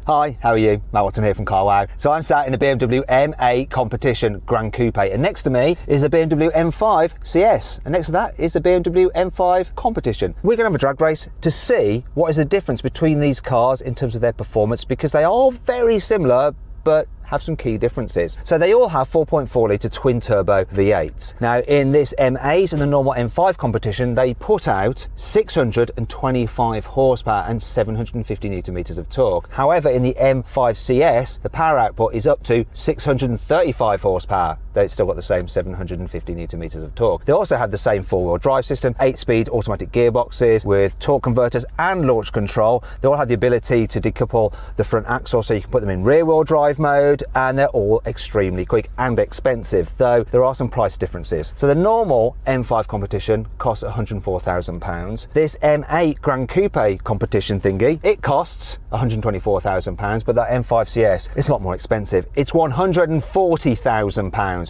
Hi, how are you? Matt Watson here from Carwow. So I'm sat in a BMW M8 Competition Grand Coupe, and next to me is a BMW M5CS, and next to that is a BMW M5 Competition. We're going to have a drag race to see what is the difference between these cars in terms of their performance, because they are very similar but have some key differences. So they all have 4.4 litre twin turbo V8s. Now in this M8 and the normal M5 Competition, they put out 625 horsepower and 750 newton meters of torque. However, in the M5CS, the power output is up to 635 horsepower. They've still got the same 750 newton meters of torque. They also have the same four-wheel drive system, 8-speed automatic gearboxes with torque converters and launch control. They all have the ability to decouple the front axle so you can put them in rear-wheel drive mode, and they're all extremely quick and expensive, though there are some price differences. So the normal M5 Competition costs £104,000. This M8 Grand Coupe Competition thingy, it costs £124,000, but that M5CS is a lot more expensive. It's £140,000.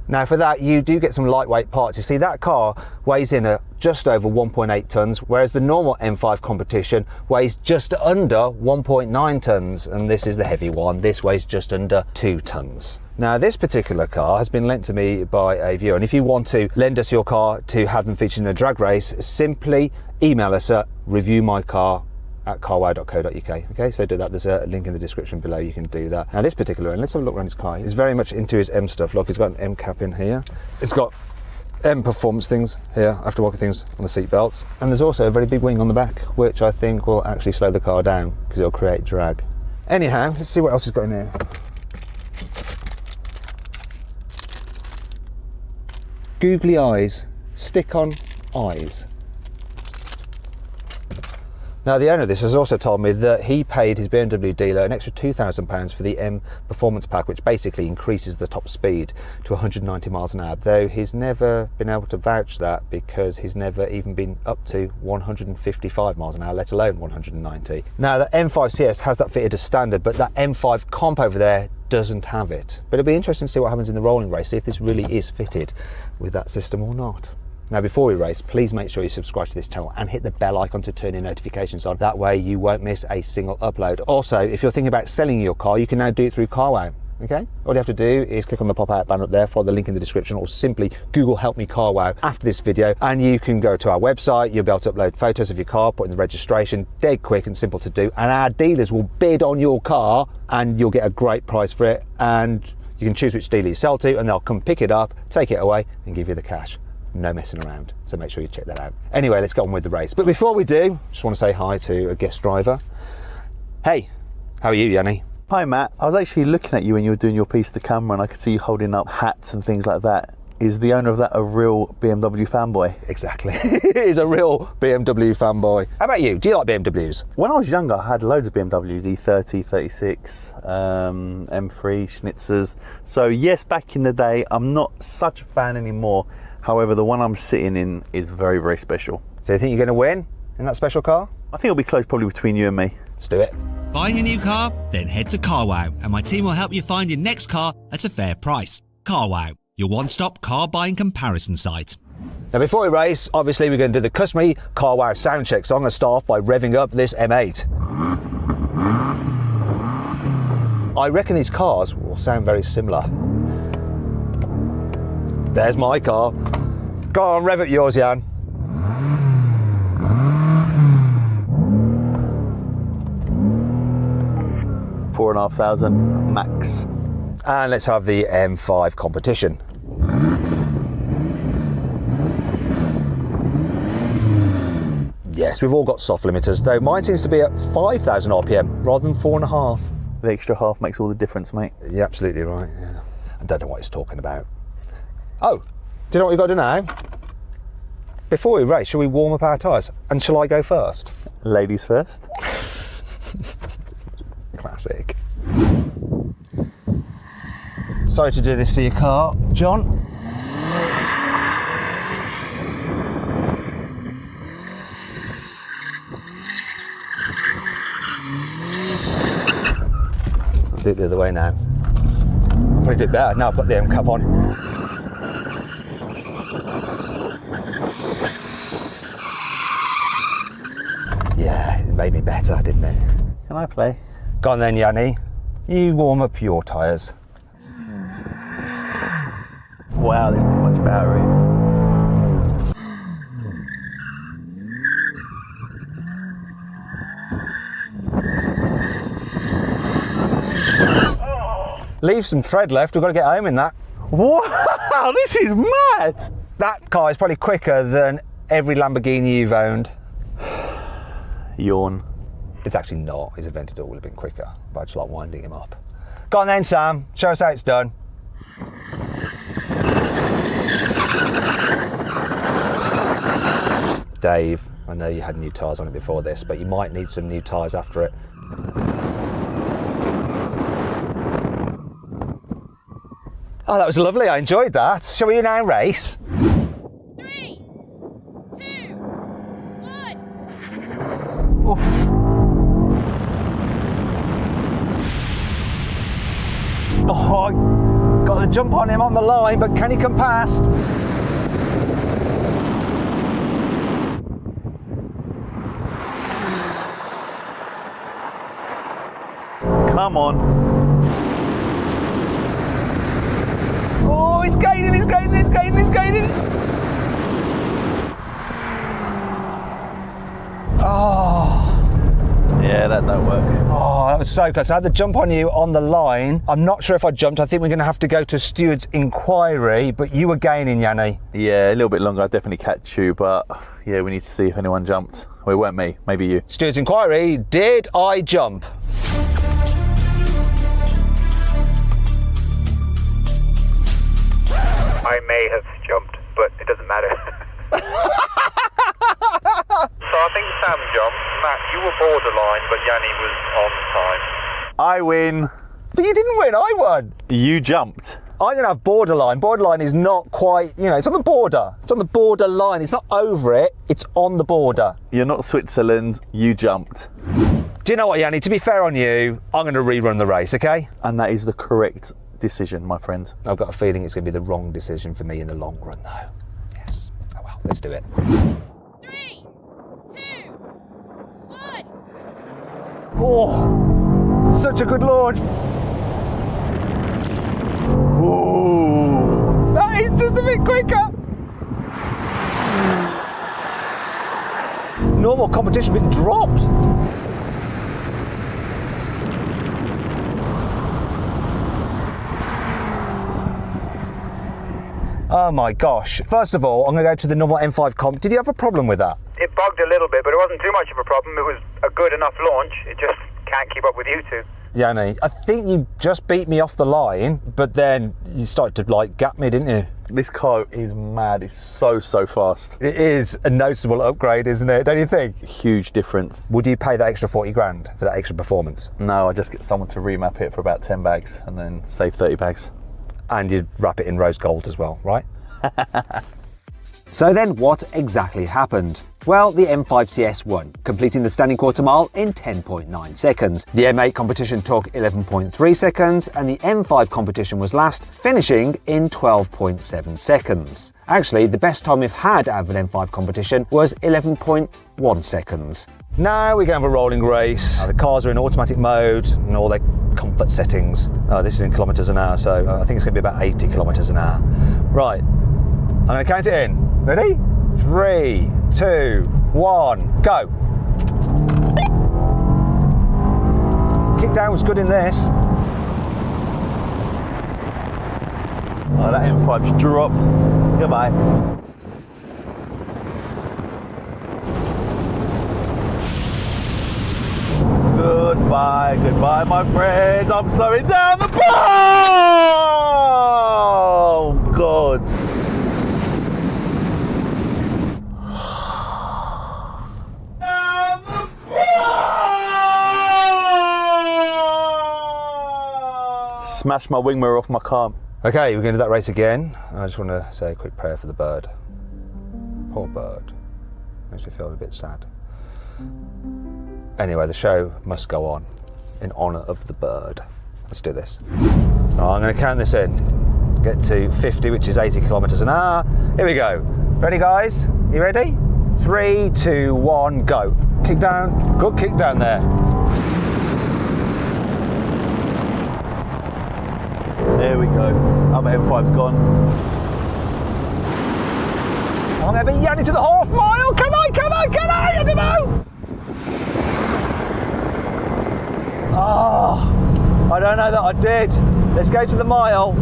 Now for that, you do get some lightweight parts. You see, that car weighs in at just over 1.8 tonnes, whereas the normal M5 Competition weighs just under 1.9 tonnes, and this is the heavy one. This weighs just under 2 tonnes. Now this particular car has been lent to me by a viewer, and if you want to lend us your car to have them featured in a drag race, simply email us at reviewmycar@carwow.co.uk. Okay, so do that. There's a link in the description below. You can do that. Now this particular one, let's have a look around his car. He's very much into his M stuff. Look, he's got an M cap in here. It's got M performance things here, aftermarket things on the seat belts, and there's also a very big wing on the back, which I think will actually slow the car down because it'll create drag. Anyhow, let's see what else he's got in here. Googly eyes, stick-on eyes. Now the owner of this has also told me that he paid his BMW dealer an extra £2,000 for the M Performance Pack, which basically increases the top speed to 190 miles an hour, though he's never been able to vouch that because he's never even been up to 155 miles an hour, let alone 190. Now the M5CS has that fitted as standard, but that M5 Comp over there doesn't have it. But it'll be interesting to see what happens in the rolling race, see if this really is fitted with that system or not. Now before we race, please make sure you subscribe to this channel and hit the bell icon to turn your notifications on. That way you won't miss a single upload. Also, if you're thinking about selling your car, you can now do it through Carwow. Okay, all you have to do is click on the pop-out banner up there, follow the link in the description, or simply Google Help Me Carwow after this video, and you can go to our website. You'll be able to upload photos of your car, put in the registration, dead quick and simple to do, and our dealers will bid on your car and you'll get a great price for it, and you can choose which dealer you sell to and they'll come pick it up, take it away and give you the cash. No messing around, so make sure you check that out. Anyway, let's get on with the race. But before we do, just want to say hi to a guest driver. Hey, how are you, Yanni? Hi Matt, I was actually looking at you when you were doing your piece to camera, and I could see you holding up hats and things like that. Is the owner of that a real BMW fanboy? Exactly, he's a real BMW fanboy. How about you? Do you like BMWs? When I was younger, I had loads of BMWs, E30, 36, M3, Schnitzers. So yes, back in the day, I'm not such a fan anymore. However, the one I'm sitting in is very, very special. So you think you're going to win in that special car? I think it'll be close probably between you and me. Let's do it. Buying a new car? Then head to Carwow and my team will help you find your next car at a fair price. Carwow, your one-stop car buying comparison site. Now before we race, obviously we're going to do the customary Carwow sound check, so I'm going to start off by revving up this M8. I reckon these cars will sound very similar. There's my car. Go on, rev up yours, Jan. $4,500 max. And let's have the M5 Competition. Yes, we've all got soft limiters, though mine seems to be at 5,000 RPM rather than 4.5. The extra half makes all the difference, mate. You're absolutely right, yeah. I don't know what he's talking about. Oh, do you know what we've got to do now? Before we race, shall we warm up our tyres? And shall I go first? Ladies first. Classic. Sorry to do this to your car, John. I'll do it the other way now. I'll probably do it better. Now I've got the M cap on. Yeah, it made me better, didn't it? Can I play? Go on then, Yanni. You warm up your tyres. Wow, there's too much battery. Leave some tread left, we've got to get home in that. Wow, this is mad! That car is probably quicker than every Lamborghini you've owned. Yawn. It's actually not. His Aventador would have been quicker, but I just like winding him up. Go on then, Sam. Show us how it's done. Dave, I know you had new tyres on it before this, but you might need some new tyres after it. Oh, that was lovely. I enjoyed that. Shall we now race? 3, 2, 1. Oof. Oh, I got the jump on him on the line, but can he come past? Come on. Oh, he's gaining, he's gaining, he's gaining, he's gaining. Oh. Yeah, that don't work. Oh, that was so close. I had the jump on you on the line. I'm not sure if I jumped. I think we're going to have to go to a steward's inquiry, but you were gaining, Yanni. Yeah, a little bit longer. I'd definitely catch you, but yeah, we need to see if anyone jumped. Well, it weren't me, maybe you. Steward's inquiry, did I jump? I may have jumped, but it doesn't matter. So I think Sam jumped. Matt, you were borderline, but Yanni was on time. I win. But you didn't win, I won. You jumped. I didn't have borderline. Borderline is not quite, you know, it's on the border. It's on the borderline. It's not over it, it's on the border. You're not Switzerland, you jumped. Do you know what, Yanni? To be fair on you, I'm going to rerun the race, okay? And that is the correct decision, my friend. I've got a feeling it's going to be the wrong decision for me in the long run, though. Yes. Oh well, let's do it. 3, 2, 1. Oh, such a good launch. Ooh. That is just a bit quicker. Normal competition been dropped. Oh my gosh. First of all, I'm going to go to the normal M5 comp. Did you have a problem with that? It bugged a little bit, but it wasn't too much of a problem. It was a good enough launch. It just can't keep up with you two. Yanni, I think you just beat me off the line, but then you started to like gap me, didn't you? This car is mad. It's so fast. It is a noticeable upgrade, isn't it? Don't you think? Huge difference. Would you pay that extra 40 grand for that extra performance? No, I just get someone to remap it for about 10 bags and then save 30 bags. And you'd wrap it in rose gold as well, right? So then what exactly happened? Well, the M5CS won, completing the standing quarter mile in 10.9 seconds. The M8 competition took 11.3 seconds and the M5 competition was last, finishing in 12.7 seconds. Actually, the best time we've had out of an M5 competition was 11.1 seconds. Now we're going to have a rolling race. The cars are in automatic mode and all their comfort settings. This is in kilometres an hour, so I think it's going to be about 80 kilometres an hour. Right, I'm going to count it in. Ready? 3, 2, 1, go. Kick down was good in this. Oh, that M5's dropped. Goodbye. Goodbye, goodbye, my friends. I'm slowing down the ball. Oh, God. Smash my wing mirror off my car. Okay, we're going to do that race again. I just want to say a quick prayer for the bird. Poor bird. Makes me feel a bit sad. Anyway, the show must go on in honour of the bird. Let's do this. I'm going to count this in. Get to 50, which is 80 kilometres an hour. Here we go. Ready, guys? You ready? 3, 2, 1, go. Kick down. Good kick down there. There we go. Other M5's gone. I'm going to be yanning to the half mile. Can I? I don't know. Oh, I don't know that I did. Let's go to the mile.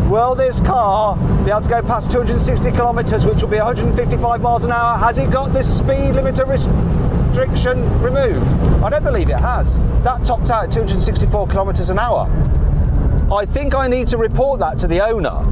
Will this car be able to go past 260 kilometres, which will be 155 miles an hour? Has it got this speed limiter restriction removed? I don't believe it has. That topped out at 264 kilometres an hour. I think I need to report that to the owner.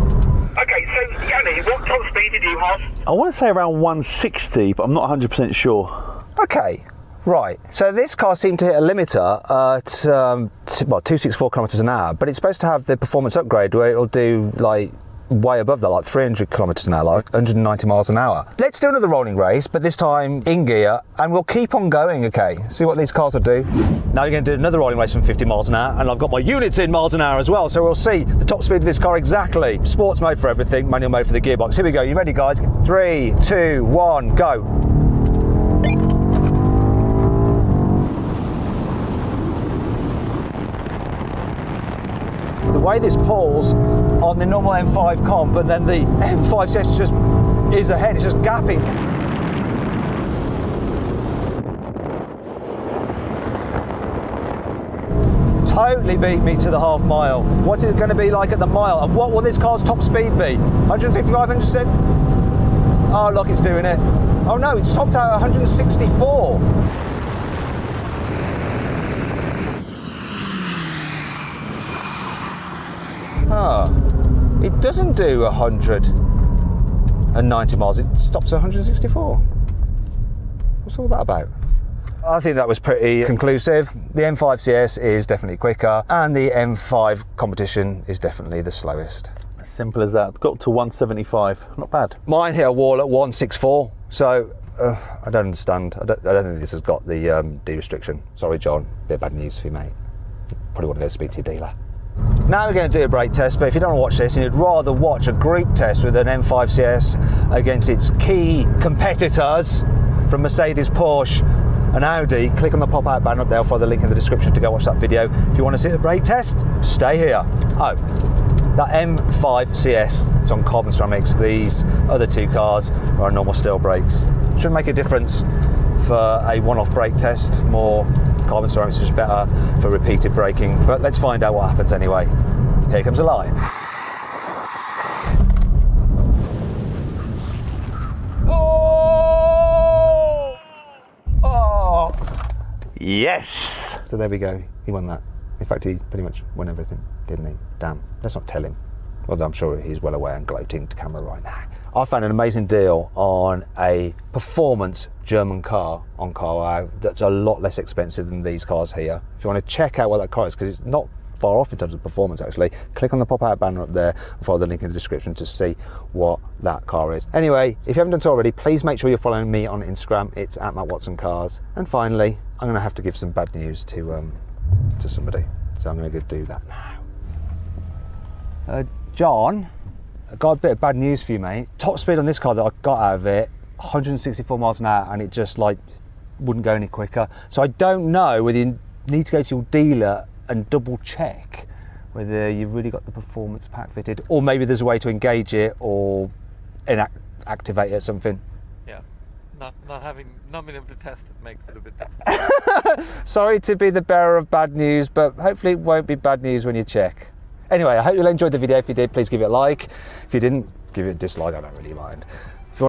Okay, so Yanni, what top speed did you have? I want to say around 160, but I'm not 100% sure. Okay, right. So this car seemed to hit a limiter at 264 kilometres an hour, but it's supposed to have the performance upgrade where it'll do like way above that, like 300 kilometres an hour, like 190 miles an hour. Let's do another rolling race, but this time in gear, and we'll keep on going, okay? See what these cars will do. Now we're going to do another rolling race from 50 miles an hour, and I've got my units in miles an hour as well, so we'll see the top speed of this car exactly. Sports mode for everything, manual mode for the gearbox. Here we go, you ready guys? 3, 2, 1, go. The way this pulls on the normal M5 comp, but then the M5CS just is ahead, it's just gapping. Totally beat me to the half mile. What is it going to be like at the mile? And what will this car's top speed be? 155, 160? Oh look, it's doing it. Oh no, it's topped out at 164. It doesn't do 190 miles, it stops at 164. What's all that about? I think that was pretty conclusive. The M5CS is definitely quicker, and the M5 competition is definitely the slowest. As simple as that. Got to 175, not bad. Mine hit a wall at 164, so I don't understand. I don't think this has got the D restriction. Sorry John, bit of bad news for you mate. You probably want to go speak to your dealer. Now we're going to do a brake test, but if you don't want to watch this and you'd rather watch a group test with an M5CS against its key competitors from Mercedes, Porsche and Audi, click on the pop-out banner up there. I'll follow the link in the description to go watch that video. If you want to see the brake test, stay here. Oh, that M5CS is on carbon ceramics. These other two cars are on normal steel brakes. Shouldn't make a difference for a one-off brake test. More carbon ceramics is better for repeated braking, but let's find out what happens anyway. Here comes the line. Oh! Oh! Yes! So there we go, he won that. In fact, he pretty much won everything, didn't he? Damn, let's not tell him. Although I'm sure he's well aware and gloating to camera right now. I found an amazing deal on a performance German car on Carwow that's a lot less expensive than these cars here. If you want to check out what that car is, because it's not far off in terms of performance actually, click on the pop-out banner up there and follow the link in the description to see what that car is. Anyway, if you haven't done so already, please make sure you're following me on Instagram. It's at Matt Watson Cars. And finally, I'm going to have to give some bad news to somebody, so I'm going to go do that now. John, I got a bit of bad news for you, mate. Top speed on this car that I got out of it, 164 miles an hour, and it just like wouldn't go any quicker. So I don't know whether you need to go to your dealer and double check whether you've really got the performance pack fitted, or maybe there's a way to engage it or activate it or something. Yeah, not being able to test it makes it a bit difficult. Sorry to be the bearer of bad news, but hopefully it won't be bad news when you check. Anyway, I hope you enjoyed the video. If you did, please give it a like. If you didn't, give it a dislike, I don't really mind.